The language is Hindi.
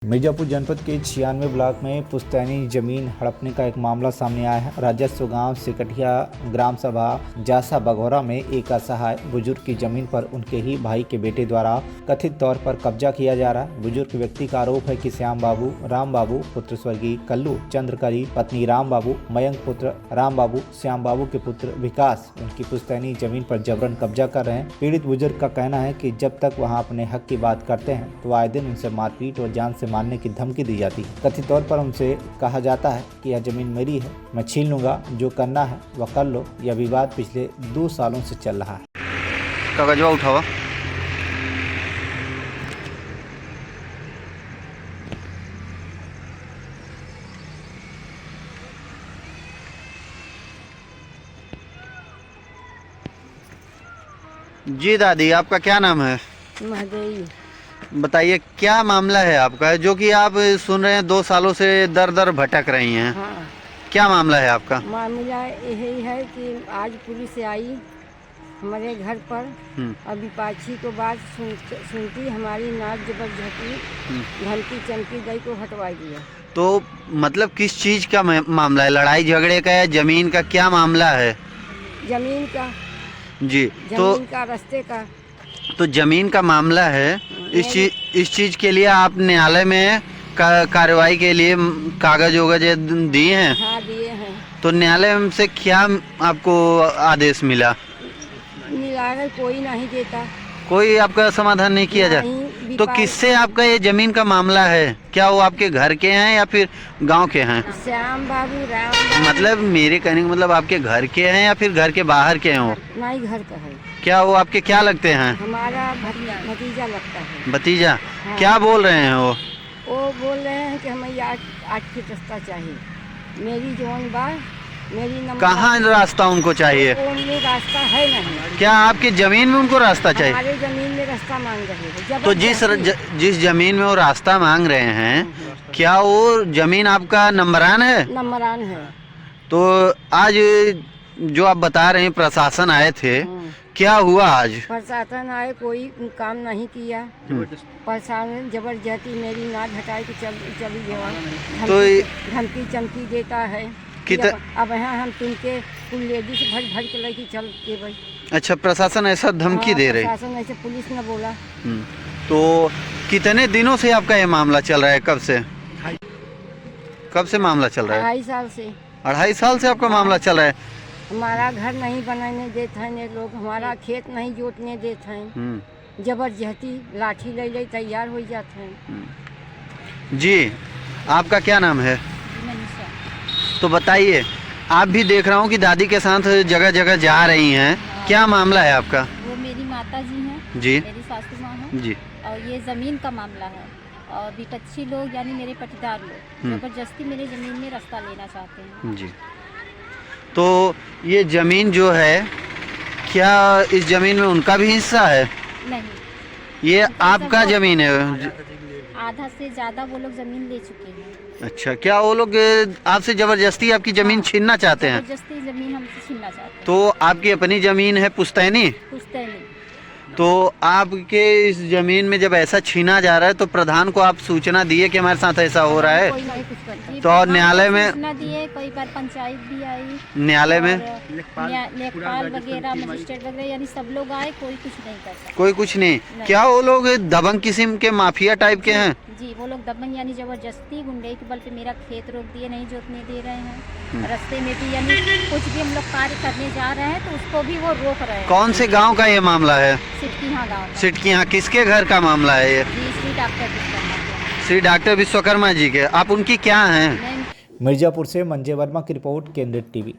मिर्जापुर जनपद के 96 ब्लॉक में पुश्तैनी जमीन हड़पने का एक मामला सामने आया है। राजस्व गांव सिकटिया ग्राम सभा जासा बघौरा में एक असहाय बुजुर्ग की जमीन पर उनके ही भाई के बेटे द्वारा कथित तौर पर कब्जा किया जा रहा है। बुजुर्ग व्यक्ति का आरोप है कि श्याम बाबू, राम बाबू पुत्र स्वर्गीय कल्लू चंद्रकरी, पत्नी राम बाबू, मयंक पुत्र राम बाबू, श्याम बाबू के पुत्र विकास उनकी पुश्तैनी जमीन पर जबरन कब्जा कर रहे हैं। पीड़ित बुजुर्ग का कहना है कि जब तक वहाँ अपने हक की बात करते हैं तो आए दिन उनसे मारपीट और जान से मारने की धमकी दी जाती है। कथित तौर पर उनसे कहा जाता है कि यह जमीन मेरी है, मैं छीन लूंगा, जो करना है वह कर लो। यह विवाद पिछले 2 सालों से चल रहा है। कागजवा उठावा। जी दादी, आपका क्या नाम है? महादेवी। बताइए क्या मामला है आपका, जो कि आप सुन रहे हैं 2 सालों से दर दर भटक रही हैं। हाँ, क्या मामला है आपका? मामला यही है कि आज पुलिस आई हमारे घर पर और विपाक्षी को बात सुनती हमारी नाक जबरदस्ती धमकी चमकी गई को हटवा दिया। तो मतलब किस चीज का मामला है? लड़ाई झगड़े का या जमीन का क्या मामला है? जमीन का। जी, जमीन का, रास्ते का। तो जमीन का मामला है। इस चीज के लिए आप न्यायालय में कार्रवाई के लिए कागज वगज दिए हैं? हाँ, दिए हैं। तो न्यायालय से क्या आपको आदेश मिला? निराकर कोई नहीं देता, कोई आपका समाधान नहीं किया जा। तो किससे आपका ये जमीन का मामला है? क्या वो आपके घर के हैं या फिर गांव के हैं? श्याम बाबू, राम बाबू। मतलब मेरे कहने का मतलब आपके घर के हैं या फिर घर के बाहर के हैं? वो नहीं, घर का है। क्या वो आपके क्या लगते हैं? हमारा भतीजा लगता है। भतीजा? हाँ। क्या बोल रहे हैं वो? वो बोल रहे हैं कि हमें 8 फीट रास्ता चाहिए। मेरी जोन बार मेरी नंबर। कहाँ रास्ता उनको चाहिए? उनमें रास्ता है नहीं। क्या आपकी जमीन में उनको रास्ता चाहिए? हमारे जमीन में रास्ता मांग रहे हैं। तो जिस जमीन में वो रास्ता मांग रहे हैं, क्या वो जमीन आपका नंबरान है? नंबरान है। तो आज जो आप बता रहे हैं प्रशासन आए थे, क्या हुआ आज? प्रशासन आए, कोई काम नहीं किया। प्रशासन जबरदस्ती मेरी नाक हटाई कि चली जाओ। तो धमकी चमकी देता है। अब यहाँ हम तुमके कुल लेडीज भर के लेके चल के भाई। अच्छा, प्रशासन ऐसा धमकी दे रहे? प्रशासन ऐसे पुलिस ने बोला। तो कितने दिनों से आपका ये मामला चल रहा है? कब से मामला चल रहा है? 2.5 साल से। 2.5 साल से आपका मामला चल रहा है? हमारा घर नहीं बनाने देते हैं ये लोग, हमारा खेत नहीं जोतने देते हैं। जबरदस्ती लाठी ले ले तैयार हो जाते हैं। जी, आपका क्या नाम है? तो बताइए, आप भी देख रहा हूँ कि दादी के साथ जगह जगह जा रही हैं। क्या मामला है आपका? वो मेरी माता जी हैं। जी। मेरी सासू माँ है। जी। और ये ज़मीन का मामला है और विपक्षी लोग यानी मेरे पटीदार लोग जबरदस्ती मेरे ज़मीन में रास्ता लेना चाहते हैं। जी। तो ये ज़मीन जो है, क्या इस ज़मीन में उनका भी हिस्सा है? नहीं, ये आपका ज़मीन है? आधा से ज़्यादा वो लोग ज़मीन ले चुके हैं। अच्छा, क्या वो लोग आपसे जबरदस्ती आपकी जमीन छीनना चाहते हैं? जबरदस्ती जमीन हमसे छीनना चाहते हैं। तो आपकी अपनी जमीन है पुश्तैनी? पुश्तैनी। तो आपके इस जमीन में जब ऐसा छीना जा रहा है तो प्रधान को आप सूचना दिए कि हमारे साथ ऐसा हो रहा है? कोई नहीं कुछ करती। तो और न्यायालय में सूचना दिए, कई बार पंचायत भी आई, न्यायालय में लेखपाल वगैरह, मजिस्ट्रेट वगैरह, यानी सब लोग आए, कोई कुछ नहीं कर सकता। कोई कुछ नहीं। क्या वो लोग दबंग किस्म के माफिया टाइप के हैं? जी, वो लोग दबंग यानी जबरदस्ती गुंडे के बल पे मेरा खेत रोक दिए, नहीं जोतने दे रहे हैं। रास्ते में भी यानी कुछ भी हम लोग कार्य करने जा रहे हैं तो उसको भी वो रोक रहे हैं। कौन से गांव का ये मामला है? सिटकीहाँ गाँव। सिटकीहाँ किसके घर का मामला है ये? जी, श्री डॉक्टर विश्वकर्मा जी के। आप उनकी क्या हैं? मिर्जापुर से मंजय वर्मा की रिपोर्ट, केंद्रित टीवी।